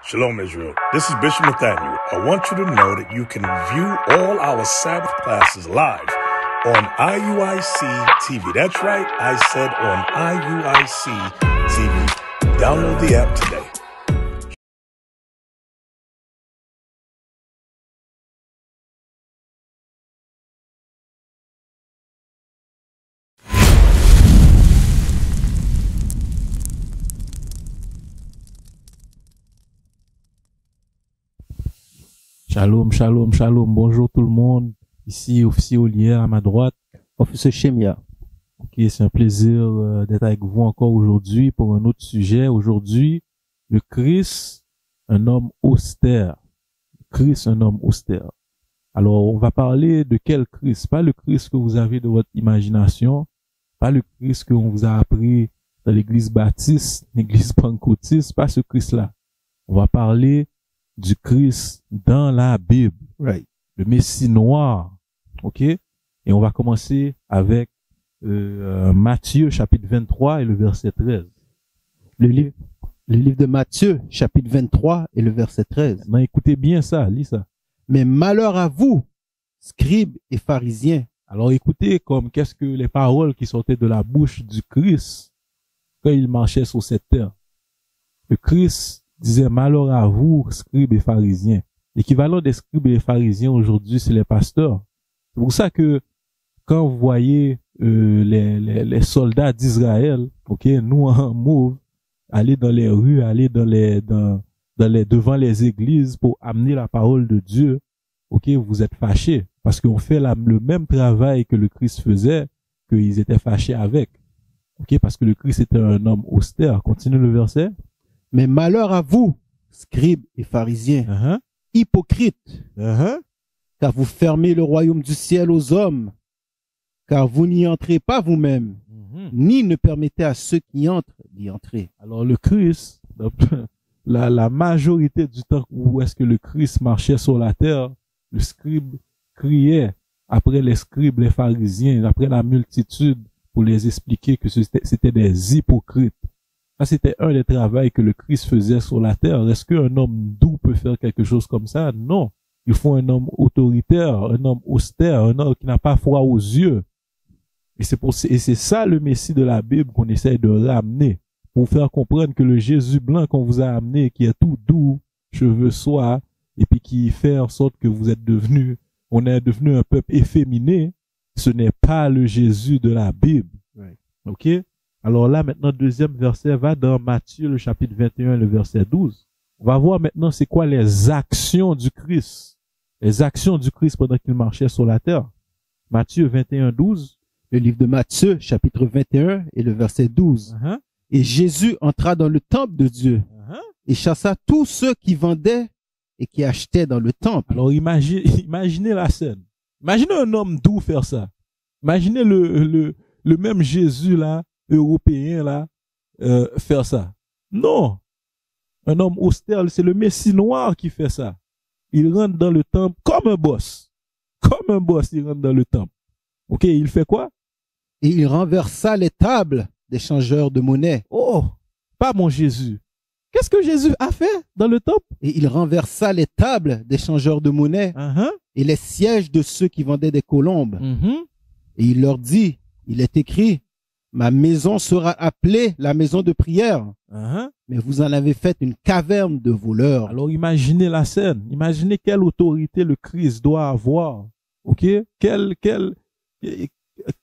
Shalom, Israel. This is Bishop Nathaniel. I want you to know that you can view all our Sabbath classes live on IUIC TV. That's right, I said on IUIC TV. Download the app today. Shalom, shalom, shalom. Bonjour tout le monde. Ici, officier Olière à ma droite. Officier Shemia. Ok, c'est un plaisir d'être avec vous encore aujourd'hui pour un autre sujet. Aujourd'hui, le Christ, un homme austère. Christ, un homme austère. Alors, on va parler de quel Christ? Pas le Christ que vous avez de votre imagination, pas le Christ qu'on vous a appris dans l'église baptiste, l'église pentecôtiste, pas ce Christ-là. On va parler du Christ dans la Bible, Right. le Messie noir, ok? Et on va commencer avec Matthieu chapitre 23 et le verset 13. Le livre de Matthieu, chapitre 23 et le verset 13. Maintenant, écoutez bien ça, lis ça. Mais malheur à vous, scribes et pharisiens. Alors écoutez comme qu'est-ce que les paroles qui sortaient de la bouche du Christ quand il marchait sur cette terre. Le Christ disait malheur à vous, scribes et pharisiens. L'équivalent des scribes et pharisiens aujourd'hui, c'est les pasteurs. C'est pour ça que quand vous voyez les soldats d'Israël, ok, nous en mauve, aller dans les rues, aller devant les églises pour amener la parole de Dieu, ok, vous êtes fâchés parce qu'on fait le même travail que le Christ faisait, qu'ils étaient fâchés avec, ok, parce que le Christ était un homme austère. Continue le verset. Mais malheur à vous, scribes et pharisiens, hypocrites, car vous fermez le royaume du ciel aux hommes, car vous n'y entrez pas vous-même, ni ne permettez à ceux qui entrent d'y entrer. Alors le Christ, la majorité du temps où est-ce que le Christ marchait sur la terre, le scribe criait après les scribes, les pharisiens, après la multitude pour les expliquer que c'était des hypocrites. Ça, c'était un des travaux que le Christ faisait sur la terre. Est-ce qu'un homme doux peut faire quelque chose comme ça? Non. Il faut un homme autoritaire, un homme austère, un homme qui n'a pas froid aux yeux. Et c'est ça le Messie de la Bible qu'on essaie de ramener pour faire comprendre que le Jésus blanc qu'on vous a amené, qui est tout doux, cheveux soirs, et puis qui fait en sorte que on est devenu un peuple efféminé, ce n'est pas le Jésus de la Bible. Right. Ok? Alors là, maintenant, deuxième verset va dans Matthieu, le chapitre 21, le verset 12. On va voir maintenant c'est quoi les actions du Christ. Les actions du Christ pendant qu'il marchait sur la terre. Matthieu 21, 12. Le livre de Matthieu, chapitre 21 et le verset 12. Et Jésus entra dans le temple de Dieu et chassa tous ceux qui vendaient et qui achetaient dans le temple. Alors imaginez la scène. Imaginez un homme doux faire ça. Imaginez le même Jésus là, européen là, faire ça. Non. Un homme austère, c'est le Messie noir qui fait ça. Il rentre dans le temple comme un boss. Comme un boss, il rentre dans le temple. Ok, il fait quoi? Et il renversa les tables des changeurs de monnaie. Oh, pas mon Jésus. Qu'est-ce que Jésus a fait dans le temple? Et il renversa les tables des changeurs de monnaie et les sièges de ceux qui vendaient des colombes. Et il leur dit, il est écrit, ma maison sera appelée la maison de prière. Mais vous en avez fait une caverne de voleurs. Alors imaginez la scène. Imaginez quelle autorité le Christ doit avoir. Ok?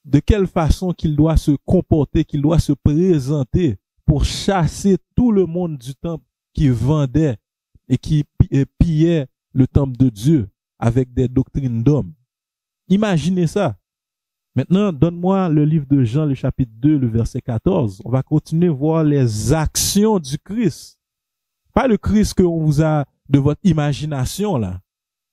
De quelle façon qu'il doit se comporter, qu'il doit se présenter pour chasser tout le monde du temple qui vendait et qui pillait le temple de Dieu avec des doctrines d'hommes. Imaginez ça. Maintenant, donne-moi le livre de Jean, le chapitre 2, le verset 14. On va continuer à voir les actions du Christ. Pas le Christ qu'on vous a de votre imagination, là.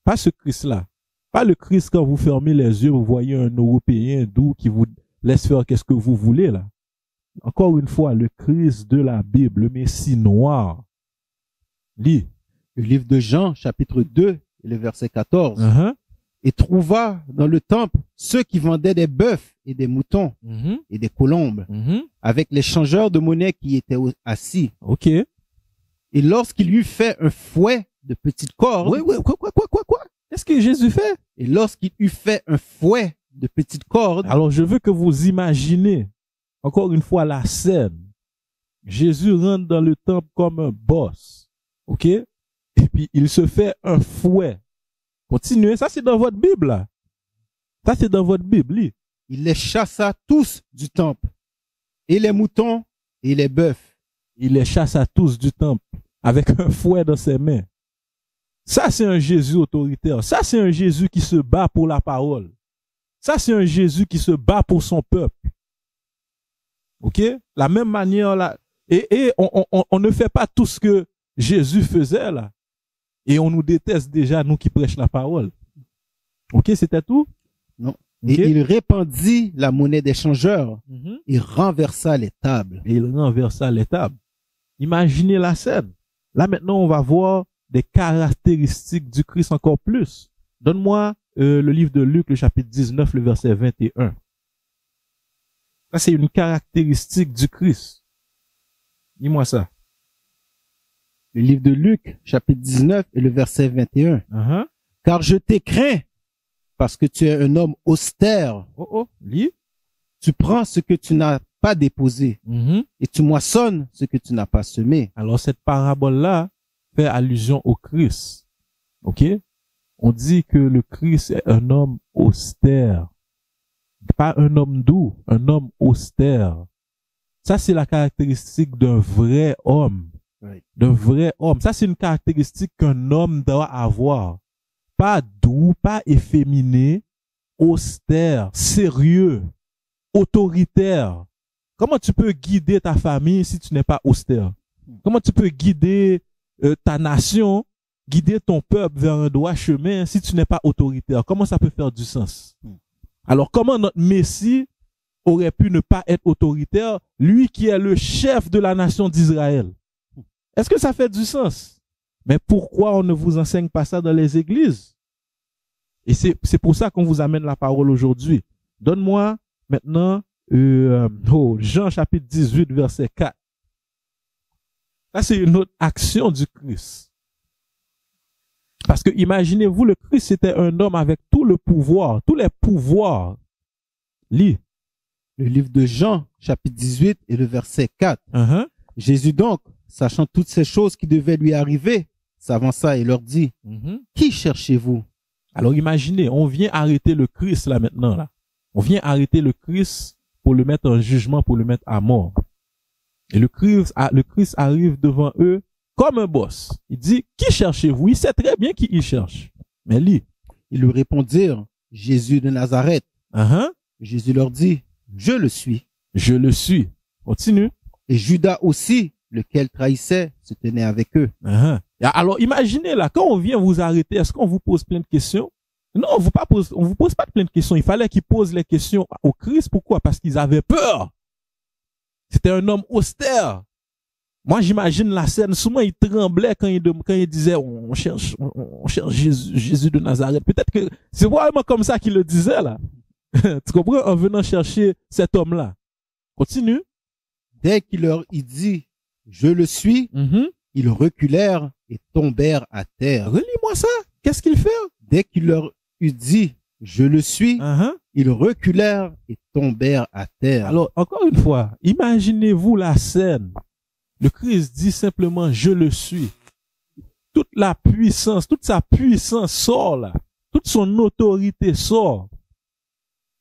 Pas ce Christ-là. Pas le Christ quand vous fermez les yeux, vous voyez un Européen doux qui vous laisse faire qu'est-ce que vous voulez, là. Encore une fois, le Christ de la Bible, le Messie noir. Lis. Le livre de Jean, chapitre 2, le verset 14. Et trouva dans le temple ceux qui vendaient des bœufs et des moutons et des colombes, avec les changeurs de monnaie qui étaient assis. Ok. Et lorsqu'il eut fait un fouet de petites cordes. Oui, quoi? Qu'est-ce que Jésus fait? Et lorsqu'il eut fait un fouet de petites cordes. Alors, je veux que vous imaginez, encore une fois, la scène. Jésus rentre dans le temple comme un boss. OK? Et puis, il se fait un fouet. Continuez. Ça, c'est dans votre Bible, là. Ça, c'est dans votre Bible. Il les chassa tous du temple. Et les moutons et les bœufs. Il les chassa tous du temple avec un fouet dans ses mains. Ça, c'est un Jésus autoritaire. Ça, c'est un Jésus qui se bat pour la parole. Ça, c'est un Jésus qui se bat pour son peuple. OK? La même manière, là. Et on ne fait pas tout ce que Jésus faisait, là. Et on nous déteste déjà, nous qui prêchons la parole. OK? C'était tout? Non. Okay. Et il répandit la monnaie des changeurs. Et renversa les tables. Et il renversa les tables. Imaginez la scène. Là, maintenant, on va voir des caractéristiques du Christ encore plus. Donne-moi le livre de Luc, le chapitre 19, le verset 21. Ça, c'est une caractéristique du Christ. Dis-moi ça. Le livre de Luc, chapitre 19 et le verset 21. Car je t'ai craint, parce que tu es un homme austère. Lis. Tu prends ce que tu n'as pas déposé et tu moissonnes ce que tu n'as pas semé. Alors, cette parabole-là fait allusion au Christ. OK? On dit que le Christ est un homme austère. Pas un homme doux, un homme austère. Ça, c'est la caractéristique d'un vrai homme. Oui. D'un vrai homme. Ça, c'est une caractéristique qu'un homme doit avoir. Pas doux, pas efféminé, austère, sérieux, autoritaire. Comment tu peux guider ta famille si tu n'es pas austère? Comment tu peux guider ta nation, guider ton peuple vers un droit chemin si tu n'es pas autoritaire? Comment ça peut faire du sens? Alors, comment notre Messie aurait pu ne pas être autoritaire, lui qui est le chef de la nation d'Israël? Est-ce que ça fait du sens? Mais pourquoi on ne vous enseigne pas ça dans les églises? Et c'est pour ça qu'on vous amène la parole aujourd'hui. Donne-moi maintenant Jean chapitre 18, verset 4. Ça, c'est une autre action du Christ. Parce que imaginez-vous, le Christ c'était un homme avec tout le pouvoir, tous les pouvoirs. Lis. Le livre de Jean, chapitre 18 et le verset 4. Jésus donc, sachant toutes ces choses qui devaient lui arriver, s'avança et leur dit, qui cherchez-vous? Alors imaginez, on vient arrêter le Christ là maintenant. Là. On vient arrêter le Christ pour le mettre en jugement, pour le mettre à mort. Et le Christ arrive devant eux comme un boss. Il dit, qui cherchez-vous? Il sait très bien qui il cherche. Mais lis. Ils lui répondirent, Jésus de Nazareth. Jésus leur dit, je le suis. Je le suis. Continue. Et Judas aussi, lequel trahissait, se tenait avec eux. Alors imaginez là, quand on vient vous arrêter, est-ce qu'on vous pose plein de questions? Non, on vous pose pas plein de questions. Il fallait qu'ils posent les questions au Christ. Pourquoi? Parce qu'ils avaient peur. C'était un homme austère. Moi, j'imagine la scène. Souvent, il tremblait quand il disait, on cherche Jésus de Nazareth. Peut-être que c'est vraiment comme ça qu'il le disait, là. Tu comprends? En venant chercher cet homme-là. Continue. Dès qu'il leur y dit, je le suis, ils reculèrent et tombèrent à terre. Relis-moi ça. Qu'est-ce qu'il fait? Dès qu'il leur eut dit, je le suis, ils reculèrent et tombèrent à terre. Alors, encore une fois, imaginez-vous la scène. Le Christ dit simplement, je le suis. Toute la puissance, toute sa puissance sort là. Toute son autorité sort.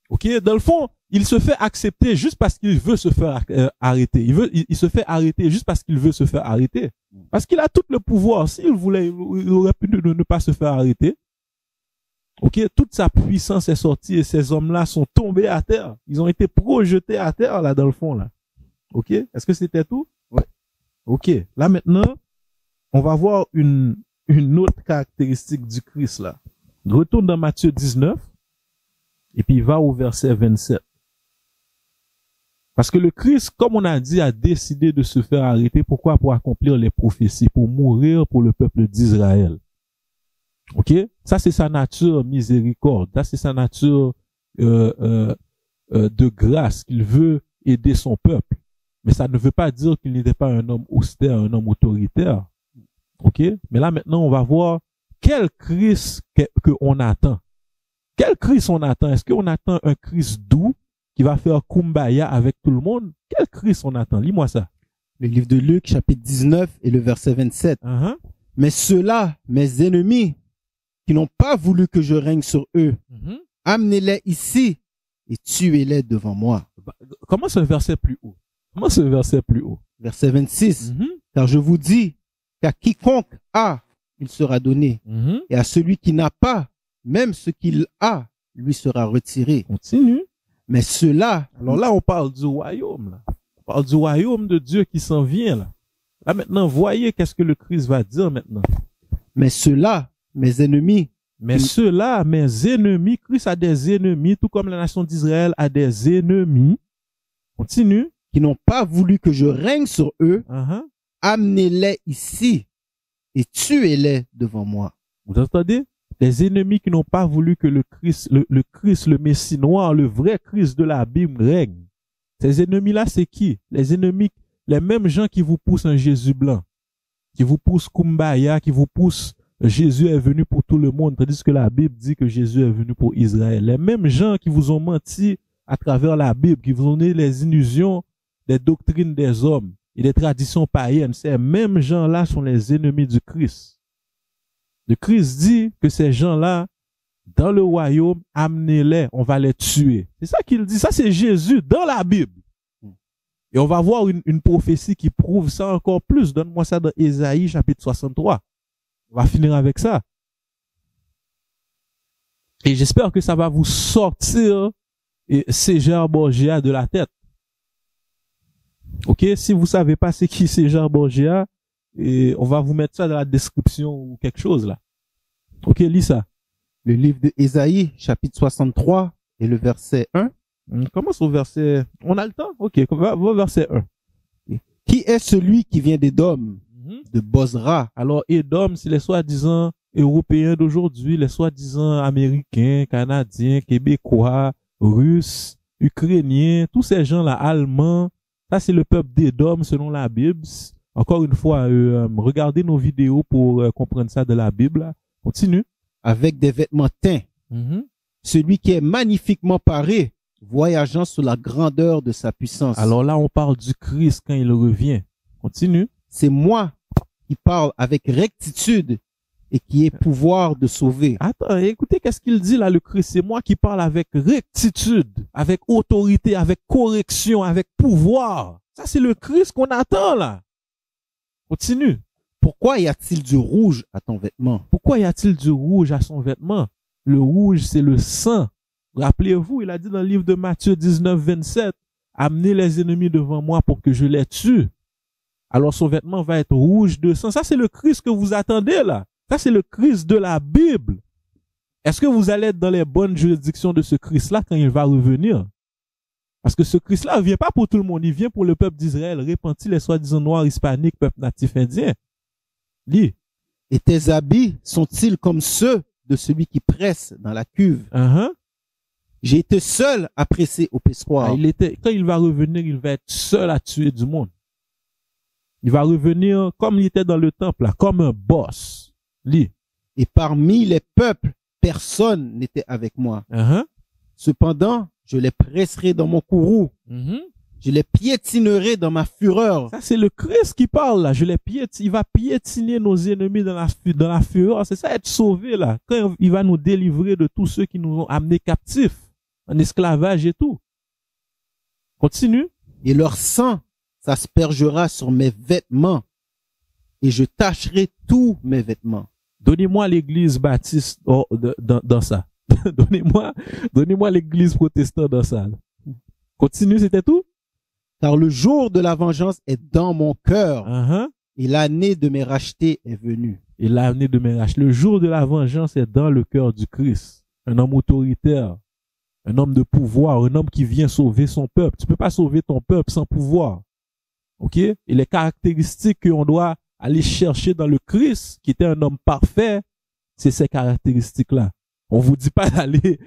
OK? Dans le fond, il se fait accepter juste parce qu'il veut se faire arrêter. Il se fait arrêter juste parce qu'il veut se faire arrêter. Parce qu'il a tout le pouvoir. S'il voulait, il aurait pu ne pas se faire arrêter. OK? Toute sa puissance est sortie et ces hommes-là sont tombés à terre. Ils ont été projetés à terre, là, dans le fond, là. OK? Est-ce que c'était tout? Ouais. OK. Là, maintenant, on va voir une autre caractéristique du Christ, là. Retourne dans Matthieu 19 et puis va au verset 27. Parce que le Christ, comme on a dit, a décidé de se faire arrêter. Pourquoi? Pour accomplir les prophéties, pour mourir pour le peuple d'Israël. OK? Ça, c'est sa nature miséricorde. Ça, c'est sa nature de grâce, qu'il veut aider son peuple. Mais ça ne veut pas dire qu'il n'était pas un homme austère, un homme autoritaire. OK? Mais là, maintenant, on va voir quel Christ que on attend. Quel Christ on attend? Est-ce qu'on attend un Christ doux qui va faire kumbaya avec tout le monde? Quel Christ on attend? Lis-moi ça. Le livre de Luc, chapitre 19 et le verset 27. Mais ceux-là, mes ennemis, qui n'ont pas voulu que je règne sur eux, amenez-les ici et tuez-les devant moi. Comment ce verset plus haut? Comment ce verset plus haut? Verset 26. Car je vous dis qu'à quiconque a, il sera donné. Et à celui qui n'a pas, même ce qu'il a, lui sera retiré. Continue. Mais ceux-là... Alors là, on parle du royaume. Là. On parle du royaume de Dieu qui s'en vient. Là, là maintenant, voyez qu'est-ce que le Christ va dire maintenant. Mais ceux-là, mes ennemis... Mais ceux-là, mes ennemis, Christ a des ennemis, tout comme la nation d'Israël a des ennemis. Continue. Qui n'ont pas voulu que je règne sur eux, amenez-les ici et tuez-les devant moi. Vous entendez? Les ennemis qui n'ont pas voulu que le Christ, le Messie noir, le vrai Christ de la Bible règne. Ces ennemis-là, c'est qui? Les ennemis, les mêmes gens qui vous poussent un Jésus blanc, qui vous poussent Kumbaya, qui vous poussent Jésus est venu pour tout le monde, tandis que la Bible dit que Jésus est venu pour Israël. Les mêmes gens qui vous ont menti à travers la Bible, qui vous ont donné les illusions des doctrines des hommes et des traditions païennes, ces mêmes gens-là sont les ennemis du Christ. Le Christ dit que ces gens-là, dans le royaume, amenez-les, on va les tuer. C'est ça qu'il dit. Ça, c'est Jésus dans la Bible. Et on va voir une prophétie qui prouve ça encore plus. Donne-moi ça dans Ésaïe, chapitre 63. On va finir avec ça. Et j'espère que ça va vous sortir Cégère Borgia de la tête. OK? Si vous savez pas c'est qui Cégère Borgia, et on va vous mettre ça dans la description ou quelque chose là. OK, lis ça. Le livre de Ésaïe, chapitre 63 et le verset 1. On commence au verset... On a le temps? OK, va au verset 1. Qui est celui qui vient d'Édom, de Bozra? Alors, Édom, c'est les soi-disant Européens d'aujourd'hui, les soi-disant Américains, Canadiens, Québécois, Russes, Ukrainiens, tous ces gens-là, Allemands. Ça, c'est le peuple d'Édom selon la Bible. Encore une fois, regardez nos vidéos pour comprendre ça de la Bible. Là. Continue. Avec des vêtements teints. Celui qui est magnifiquement paré, voyageant sous la grandeur de sa puissance. Alors là, on parle du Christ quand il revient. Continue. C'est moi qui parle avec rectitude et qui ai pouvoir de sauver. Attends, écoutez qu'est-ce qu'il dit là, le Christ. C'est moi qui parle avec rectitude, avec autorité, avec correction, avec pouvoir. Ça, c'est le Christ qu'on attend là. Continue. Pourquoi y a-t-il du rouge à ton vêtement? Pourquoi y a-t-il du rouge à son vêtement? Le rouge, c'est le sang. Rappelez-vous, il a dit dans le livre de Matthieu 19, 27, amenez les ennemis devant moi pour que je les tue. Alors son vêtement va être rouge de sang. Ça, c'est le Christ que vous attendez là. Ça, c'est le Christ de la Bible. Est-ce que vous allez être dans les bonnes juridictions de ce Christ-là quand il va revenir? Parce que ce Christ-là ne vient pas pour tout le monde. Il vient pour le peuple d'Israël, repenti, les soi-disant noirs, hispaniques, peuple natif indien. Lis. Et tes habits sont-ils comme ceux de celui qui presse dans la cuve? J'ai été seul à presser au pressoir. Quand il va revenir, il va être seul à tuer du monde. Il va revenir comme il était dans le temple, là, comme un boss. Lis. Et parmi les peuples, personne n'était avec moi. Cependant, je les presserai dans mon courroux. Je les piétinerai dans ma fureur. Ça, c'est le Christ qui parle, là. Il va piétiner nos ennemis dans la fureur. C'est ça, être sauvé, là. Quand il va nous délivrer de tous ceux qui nous ont amenés captifs, en esclavage et tout. Continue. Et leur sang s'aspergera sur mes vêtements. Et je tacherai tous mes vêtements. Donnez-moi l'église baptiste dans ça. Donnez-moi l'église protestante dans ça. Continue, c'était tout? Car le jour de la vengeance est dans mon cœur. Et l'année de mes rachetés est venue. Et l'année de mes rachetés. Le jour de la vengeance est dans le cœur du Christ. Un homme autoritaire. Un homme de pouvoir. Un homme qui vient sauver son peuple. Tu peux pas sauver ton peuple sans pouvoir. OK? Et les caractéristiques qu'on doit aller chercher dans le Christ, qui était un homme parfait, c'est ces caractéristiques-là. On vous dit pas d'aller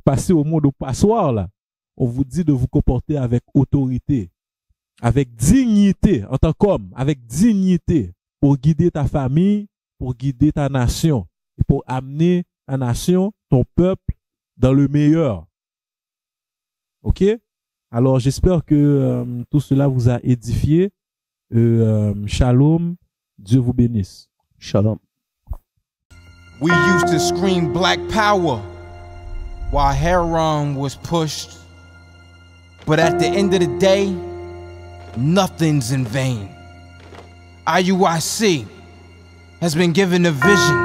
passer au monde au passoire, là. On vous dit de vous comporter avec autorité, avec dignité, en tant qu'homme, avec dignité. pour guider ta famille, pour guider ta nation, et pour amener ta nation, ton peuple, dans le meilleur. OK? Alors, j'espère que tout cela vous a édifié. Shalom. Dieu vous bénisse. Shalom. We used to scream black power while Heron was pushed. But at the end of the day, nothing's in vain. IUIC has been given a vision.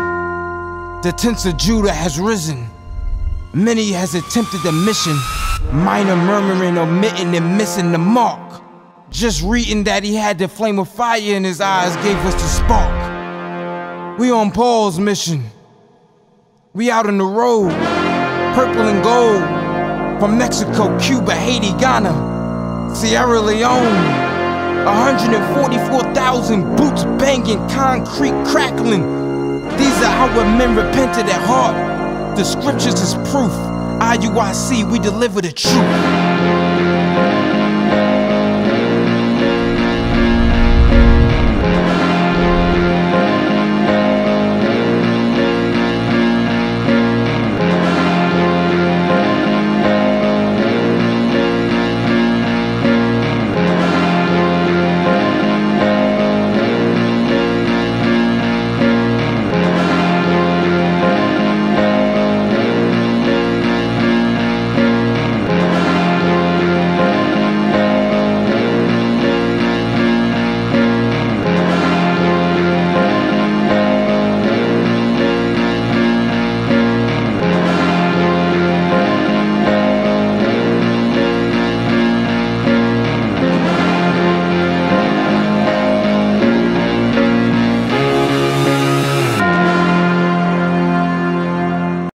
The tents of Judah has risen. Many has attempted the mission. Minor murmuring, omitting, and missing the mark. Just reading that he had the flame of fire in his eyes gave us the spark. We on Paul's mission. We out on the road, purple and gold. From Mexico, Cuba, Haiti, Ghana, Sierra Leone. 144,000 boots banging, concrete crackling. These are our men repented at heart. The scriptures is proof. IUIC, we deliver the truth.